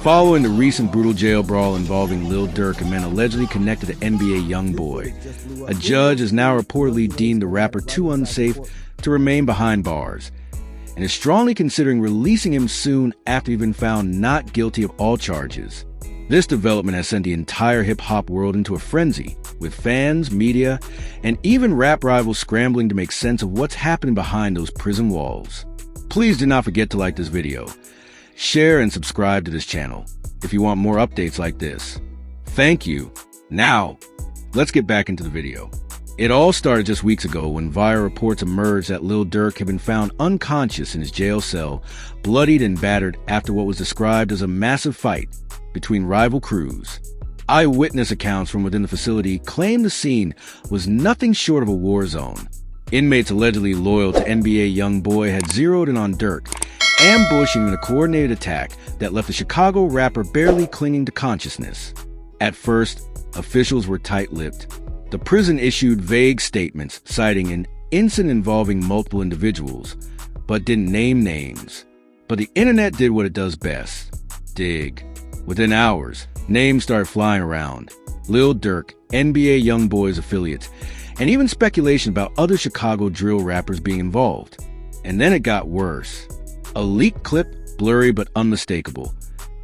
Following the recent brutal jail brawl involving Lil Durk, a man allegedly connected to NBA YoungBoy, a judge has now reportedly deemed the rapper too unsafe to remain behind bars, and is strongly considering releasing him soon after he's been found not guilty of all charges. This development has sent the entire hip-hop world into a frenzy, with fans, media, and even rap rivals scrambling to make sense of what's happening behind those prison walls. Please do not forget to like this video, share and subscribe to this channel if you want more updates like this. Thank you. Now, let's get back into the video. It all started just weeks ago when viral reports emerged that Lil Durk had been found unconscious in his jail cell, bloodied and battered after what was described as a massive fight between rival crews. Eyewitness accounts from within the facility claimed the scene was nothing short of a war zone. Inmates allegedly loyal to NBA YoungBoy had zeroed in on Durk, ambushing him in a coordinated attack that left the Chicago rapper barely clinging to consciousness. At first, officials were tight-lipped. The prison issued vague statements citing an incident involving multiple individuals, but didn't name names. But the internet did what it does best: dig. Within hours, names started flying around: Lil Durk, NBA YoungBoy's affiliates, and even speculation about other Chicago drill rappers being involved. And then it got worse. A leaked clip, blurry but unmistakable,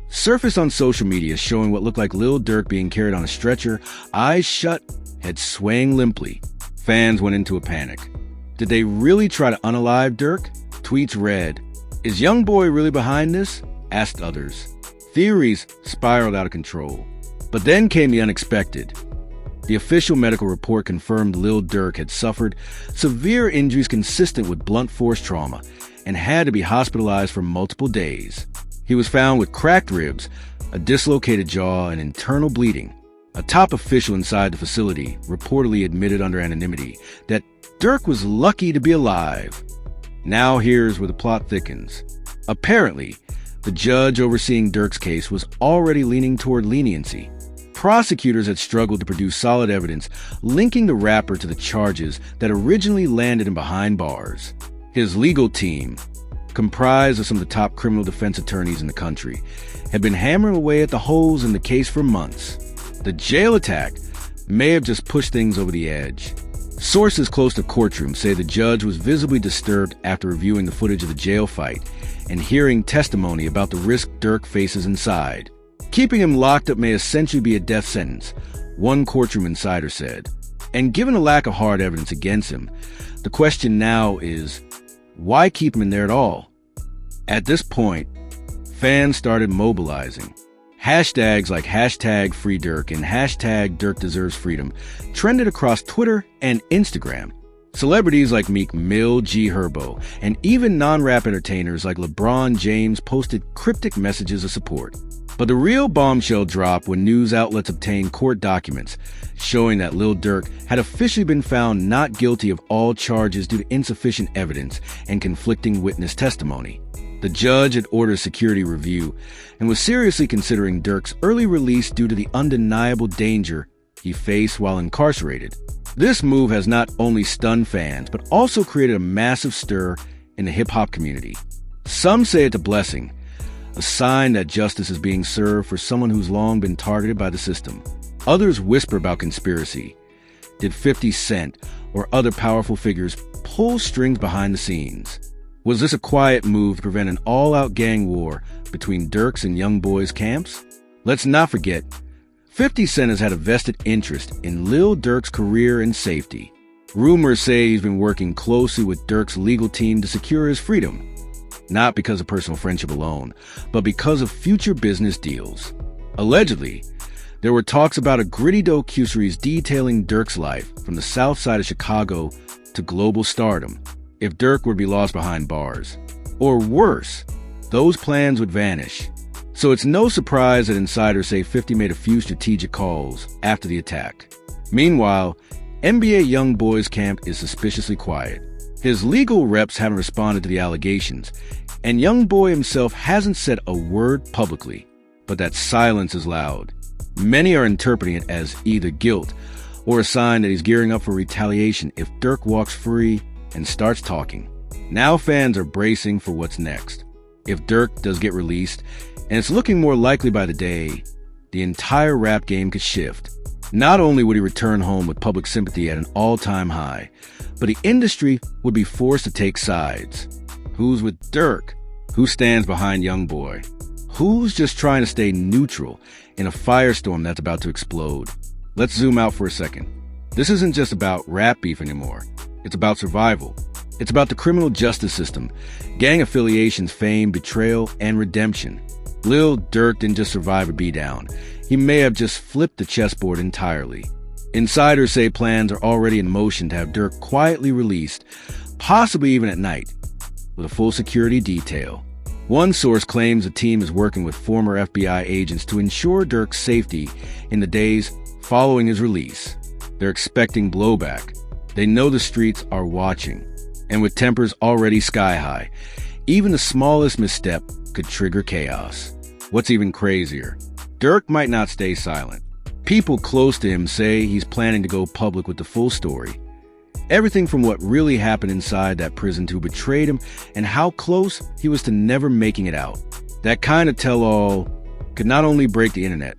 surfaced on social media showing what looked like Lil Durk being carried on a stretcher, eyes shut, head swaying limply. Fans went into a panic. Did they really try to unalive Durk? Tweets read, "Is YoungBoy really behind this?" asked others. Theories spiraled out of control. But then came the unexpected. The official medical report confirmed Lil Durk had suffered severe injuries consistent with blunt force trauma and had to be hospitalized for multiple days. He was found with cracked ribs, a dislocated jaw, and internal bleeding. A top official inside the facility reportedly admitted under anonymity that Durk was lucky to be alive. Now here's where the plot thickens. Apparently, the judge overseeing Durk's case was already leaning toward leniency. Prosecutors had struggled to produce solid evidence linking the rapper to the charges that originally landed him behind bars. His legal team, comprised of some of the top criminal defense attorneys in the country, had been hammering away at the holes in the case for months. The jail attack may have just pushed things over the edge. Sources close to courtroom say the judge was visibly disturbed after reviewing the footage of the jail fight and hearing testimony about the risk Durk faces inside. Keeping him locked up may essentially be a death sentence, one courtroom insider said. And given the lack of hard evidence against him, the question now is, why keep him in there at all? At this point, fans started mobilizing. Hashtags like #FreeDurk and #DurkDeservesFreedom trended across Twitter and Instagram. Celebrities like Meek Mill, G Herbo, and even non-rap entertainers like LeBron James posted cryptic messages of support. But the real bombshell dropped when news outlets obtained court documents showing that Lil Durk had officially been found not guilty of all charges due to insufficient evidence and conflicting witness testimony. The judge had ordered security review and was seriously considering Durk's early release due to the undeniable danger he faced while incarcerated. This move has not only stunned fans, but also created a massive stir in the hip-hop community. Some say it's a blessing, a sign that justice is being served for someone who's long been targeted by the system. Others whisper about conspiracy. Did 50 Cent or other powerful figures pull strings behind the scenes? Was this a quiet move to prevent an all-out gang war between Durk's and YoungBoy's camps? Let's not forget, 50 Cent has had a vested interest in Lil Durk's career and safety. Rumors say he's been working closely with Durk's legal team to secure his freedom, not because of personal friendship alone, but because of future business deals. Allegedly, there were talks about a gritty docuseries detailing Durk's life from the south side of Chicago to global stardom if Durk were to be lost behind bars. Or worse, those plans would vanish. So it's no surprise that insiders say 50 made a few strategic calls after the attack. Meanwhile, NBA YoungBoy's camp is suspiciously quiet. His legal reps haven't responded to the allegations, and YoungBoy himself hasn't said a word publicly. But that silence is loud. Many are interpreting it as either guilt or a sign that he's gearing up for retaliation if Durk walks free and starts talking. Now fans are bracing for what's next. If Durk does get released, and it's looking more likely by the day, the entire rap game could shift. Not only would he return home with public sympathy at an all-time high, but the industry would be forced to take sides. Who's with Durk? Who stands behind YoungBoy? Who's just trying to stay neutral in a firestorm that's about to explode? Let's zoom out for a second. This isn't just about rap beef anymore. It's about survival. It's about the criminal justice system, gang affiliations, fame, betrayal, and redemption. Lil Durk didn't just survive a beatdown. He may have just flipped the chessboard entirely. Insiders say plans are already in motion to have Durk quietly released, possibly even at night, with a full security detail. One source claims the team is working with former FBI agents to ensure Durk's safety in the days following his release. They're expecting blowback. They know the streets are watching. And with tempers already sky high, even the smallest misstep could trigger chaos. What's even crazier, Durk might not stay silent. People close to him say he's planning to go public with the full story. Everything from what really happened inside that prison to who betrayed him and how close he was to never making it out. That kind of tell-all could not only break the internet,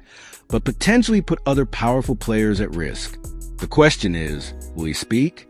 but potentially put other powerful players at risk. The question is, will he speak?